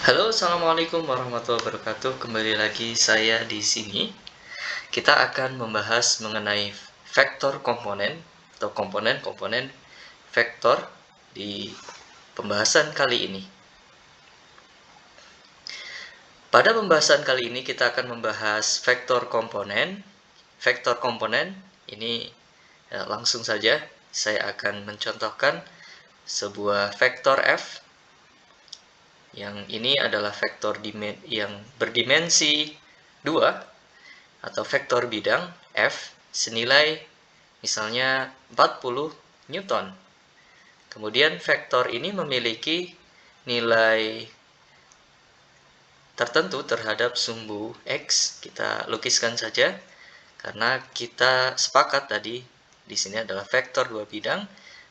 Halo, assalamualaikum warahmatullahi wabarakatuh. Kembali lagi saya di sini. Kita akan membahas mengenai vektor komponen atau komponen-komponen vektor di pembahasan kali ini. Pada pembahasan kali ini kita akan membahas vektor komponen. Vektor komponen ini langsung saja saya akan mencontohkan sebuah vektor F. Yang ini adalah vektor yang berdimensi 2 atau vektor bidang F senilai misalnya 40 Newton. Kemudian vektor ini memiliki nilai tertentu terhadap sumbu X. Kita lukiskan saja karena kita sepakat tadi di sini adalah vektor 2 bidang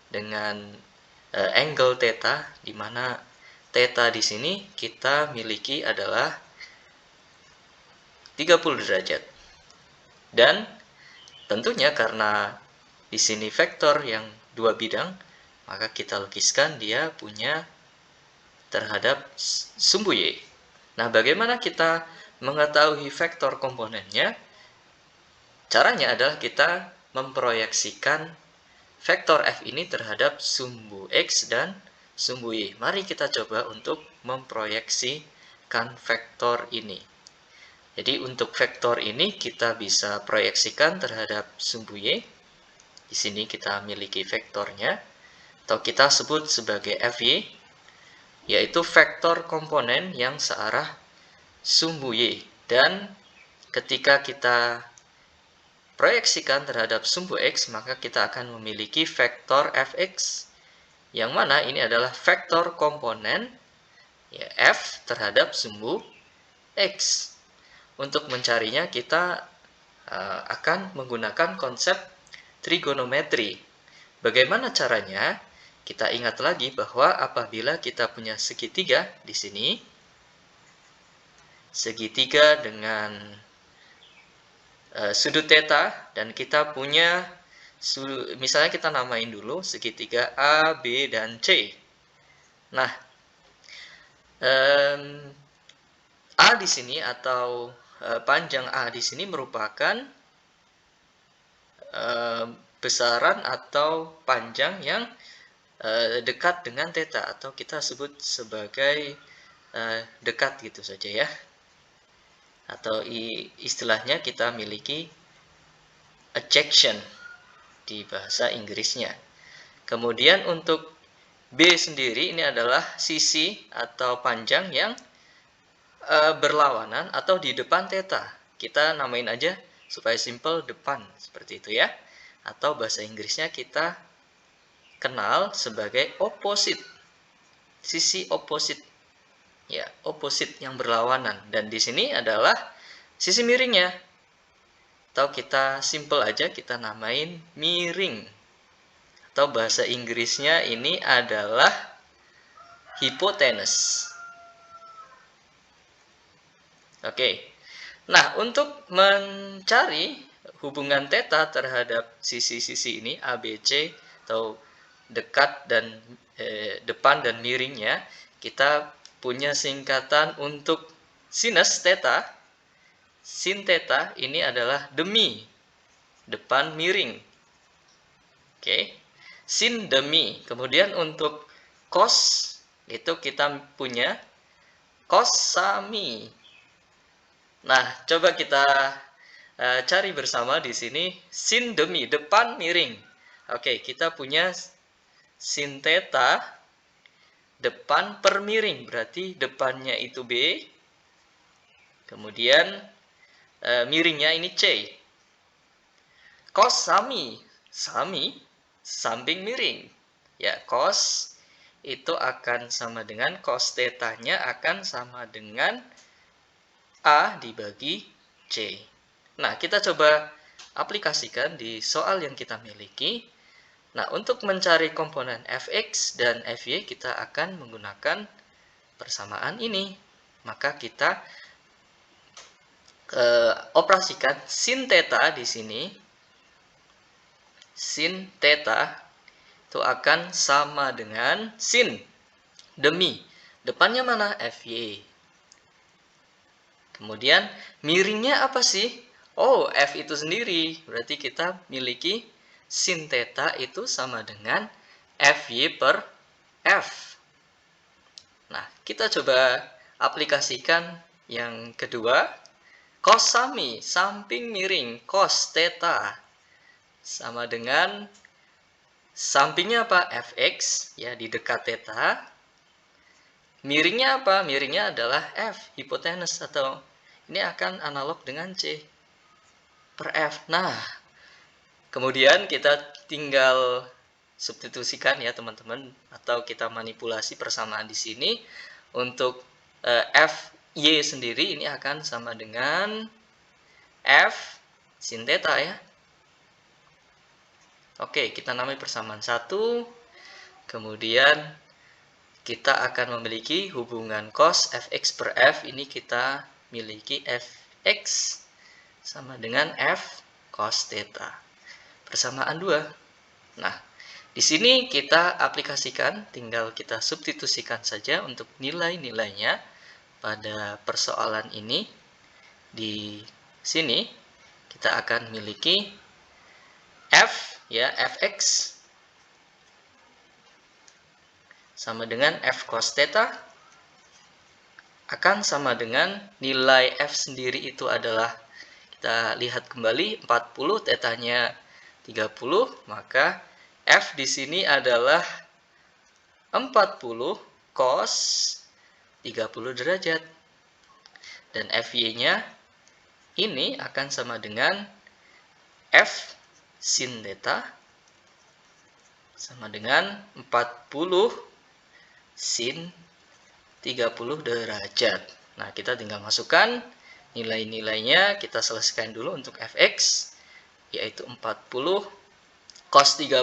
dengan angle theta, di mana theta di sini kita miliki adalah 30 derajat. Dan tentunya karena di sini vektor yang 2 bidang, maka kita lukiskan dia punya terhadap sumbu Y. Nah, bagaimana kita mengetahui vektor komponennya? Caranya adalah kita memproyeksikan vektor F ini terhadap sumbu X dan sumbu Y. Mari kita coba untuk memproyeksikan vektor ini. Jadi untuk vektor ini kita bisa proyeksikan terhadap sumbu Y. Di sini kita miliki vektornya, atau kita sebut sebagai Fy, yaitu vektor komponen yang searah sumbu Y. Dan ketika kita proyeksikan terhadap sumbu X, maka kita akan memiliki vektor Fx, yang mana ini adalah vektor komponen ya, F terhadap sumbu X. Untuk mencarinya kita akan menggunakan konsep trigonometri. Bagaimana caranya? Kita ingat lagi bahwa apabila kita punya segitiga di sini, segitiga dengan sudut theta, dan kita punya misalnya kita namain dulu segitiga A, B, dan C. Nah, A di sini atau panjang A di sini merupakan besaran atau panjang yang dekat dengan theta, atau kita sebut sebagai dekat gitu saja ya. Atau istilahnya kita miliki adjacent di bahasa Inggrisnya. Kemudian untuk B sendiri ini adalah sisi atau panjang yang berlawanan atau di depan theta. Kita namain aja supaya simple depan, seperti itu ya. Atau bahasa Inggrisnya kita kenal sebagai opposite. Sisi opposite. Ya, opposite yang berlawanan. Dan di sini adalah sisi miringnya. Atau kita simple aja kita namain miring. Atau bahasa Inggrisnya ini adalah hypotenuse. Oke. Nah, untuk mencari hubungan theta terhadap sisi-sisi ini ABC atau dekat dan depan dan miringnya, kita punya singkatan untuk sinus theta. Sin theta ini adalah demi depan miring. Oke. Sin demi. Kemudian untuk cos itu kita punya cos sami. Nah, coba kita cari bersama di sini sin demi depan miring. Oke, kita punya sin theta depan per miring, berarti depannya itu B. Kemudian miringnya ini C. Cos sami, sami samping miring. Ya, cos itu akan sama dengan cos theta-nya akan sama dengan A dibagi C. Nah, kita coba aplikasikan di soal yang kita miliki. Nah, untuk mencari komponen Fx dan Fy, kita akan menggunakan persamaan ini. Maka kita operasikan sin theta di sini. Sin theta itu akan sama dengan sin demi. Depannya mana? Fy. Kemudian miringnya apa sih? Oh, F itu sendiri. Berarti kita miliki sin theta itu sama dengan Fy per F. Nah, kita coba aplikasikan yang kedua. Cos sami, samping miring, cos theta sama dengan sampingnya apa? Fx, ya di dekat theta. Miringnya apa? Miringnya adalah F, hipotenus, atau ini akan analog dengan C per F. Nah, kemudian kita tinggal substitusikan ya teman-teman, atau kita manipulasi persamaan di sini. Untuk Fy sendiri ini akan sama dengan F sin theta ya. Oke, kita namai persamaan 1. Kemudian kita akan memiliki hubungan cos Fx per F. Ini kita miliki Fx sama dengan F cos theta. Persamaan 2. Nah, di sini kita aplikasikan, tinggal kita substitusikan saja untuk nilai-nilainya pada persoalan ini. Di sini kita akan miliki F, ya, Fx sama dengan F cos theta akan sama dengan nilai F sendiri itu adalah, kita lihat kembali, 40, tetanya 30, maka F di sini adalah 40 cos 30 derajat. Dan Fy-nya ini akan sama dengan F sin theta sama dengan 40 sin 30 derajat. Nah, kita tinggal masukkan nilai-nilainya. Kita selesaikan dulu untuk Fx, yaitu 40 cos 30.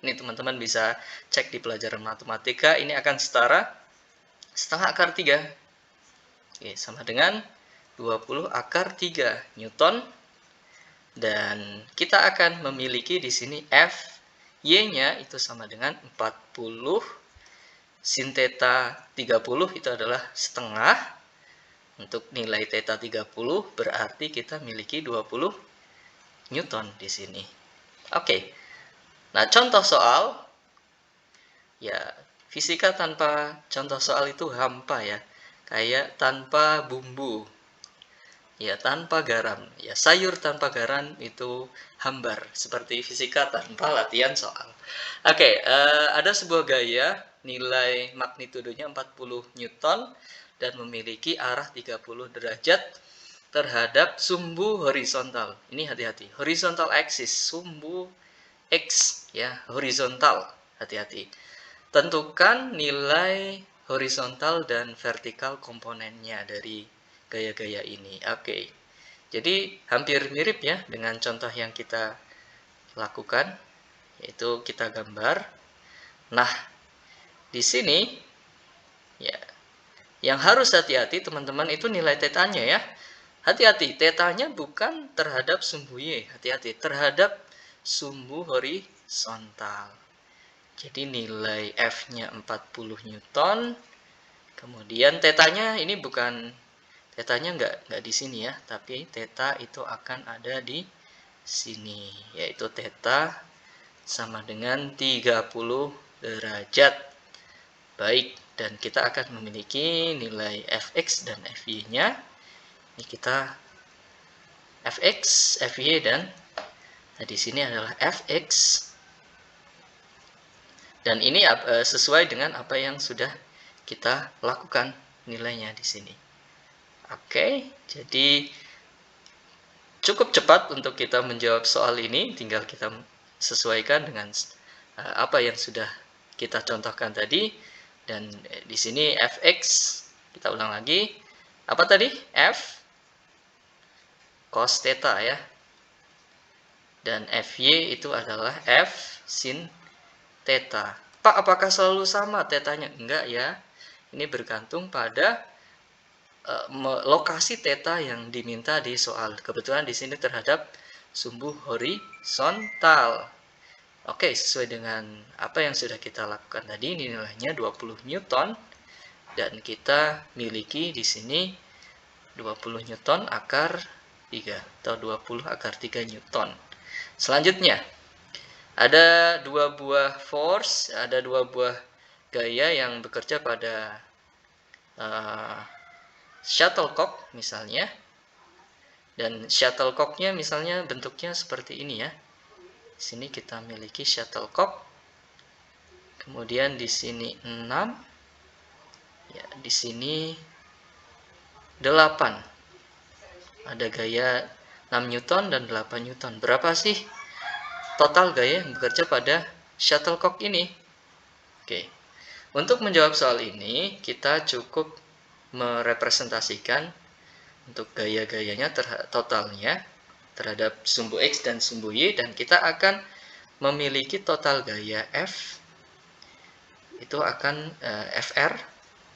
Ini teman-teman bisa cek di pelajaran matematika. Ini akan setara setengah akar 3. Oke, sama dengan 20 akar 3 Newton. Dan kita akan memiliki di sini Fy-nya itu sama dengan 40 sin theta 30 itu adalah setengah. Untuk nilai theta 30 berarti kita miliki 20 Newton di sini. Oke. Nah, contoh soal, ya, fisika tanpa contoh soal itu hampa ya. Kayak tanpa bumbu. Ya, tanpa garam. Ya, sayur tanpa garam itu hambar. Seperti fisika tanpa latihan soal. Oke, ada sebuah gaya, nilai magnitudenya 40 Newton dan memiliki arah 30 derajat terhadap sumbu horizontal. Ini hati-hati, horizontal axis, sumbu X ya, horizontal. Hati-hati. Tentukan nilai horizontal dan vertikal komponennya dari gaya-gaya ini. Oke. Jadi hampir mirip ya dengan contoh yang kita lakukan, yaitu kita gambar. Nah, di sini ya, yang harus hati-hati teman-teman itu nilai tetanya ya. Hati-hati, tetanya bukan terhadap sumbu Y, hati-hati, terhadap sumbu horizontal. Jadi nilai F-nya 40 Newton. Kemudian tetanya ini bukan, tetanya nggak di sini ya, tapi teta itu akan ada di sini, yaitu teta sama dengan 30 derajat. Baik, dan kita akan memiliki nilai Fx dan Fy-nya. Ini kita Fx, Fy, dan di sini adalah Fx. Dan ini sesuai dengan apa yang sudah kita lakukan nilainya di sini. Oke, jadi cukup cepat untuk kita menjawab soal ini. Tinggal kita sesuaikan dengan apa yang sudah kita contohkan tadi. Dan di sini Fx, kita ulang lagi. Apa tadi? F cos theta ya. Dan Fy itu adalah F sin theta. Pak, apakah selalu sama tetanya? Enggak ya. Ini bergantung pada lokasi theta yang diminta di soal. Kebetulan di sini terhadap sumbu horizontal. Oke, sesuai dengan apa yang sudah kita lakukan tadi, nilainya 20 Newton. dan kita miliki di sini 20 Newton akar 3 atau 20 akar 3 Newton. Selanjutnya, ada dua buah force, ada dua buah gaya yang bekerja pada shuttlecock misalnya. Dan shuttlecocknya misalnya bentuknya seperti ini ya. Di sini kita miliki shuttlecock. Kemudian di sini 6. Ya, di sini 8. Ada gaya 6 Newton dan 8 Newton. Berapa sih total gaya yang bekerja pada shuttlecock ini? Oke. Untuk menjawab soal ini, kita cukup merepresentasikan untuk gaya-gayanya totalnya terhadap sumbu X dan sumbu Y, dan kita akan memiliki total gaya F itu akan FR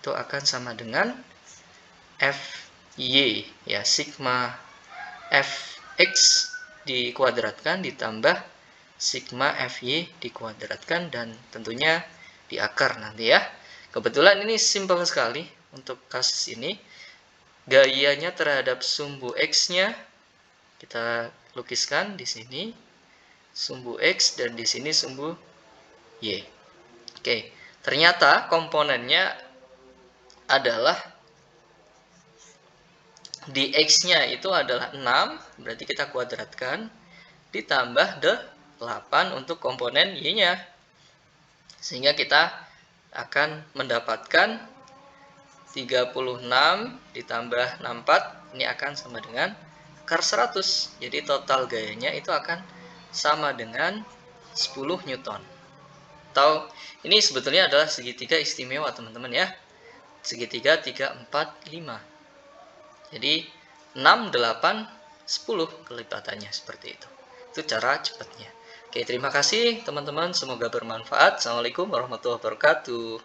itu akan sama dengan FY ya, sigma Fx dikuadratkan ditambah sigma Fy dikuadratkan, dan tentunya di akar nanti ya. Kebetulan ini simpel sekali untuk kasus ini. Gayanya terhadap sumbu X-nya kita lukiskan di sini sumbu X dan di sini sumbu Y. Oke, ternyata komponennya adalah di X-nya itu adalah 6, berarti kita kuadratkan, ditambah 8 untuk komponen Y-nya. Sehingga kita akan mendapatkan 36 ditambah 64, ini akan sama dengan akar 100. Jadi total gayanya itu akan sama dengan 10 Newton. Atau ini sebetulnya adalah segitiga istimewa teman-teman ya. Segitiga 3, 4, 5. Jadi 6, 8, 10 kelipatannya seperti itu. Itu cara cepatnya. Oke, terima kasih teman-teman. Semoga bermanfaat. Assalamualaikum warahmatullahi wabarakatuh.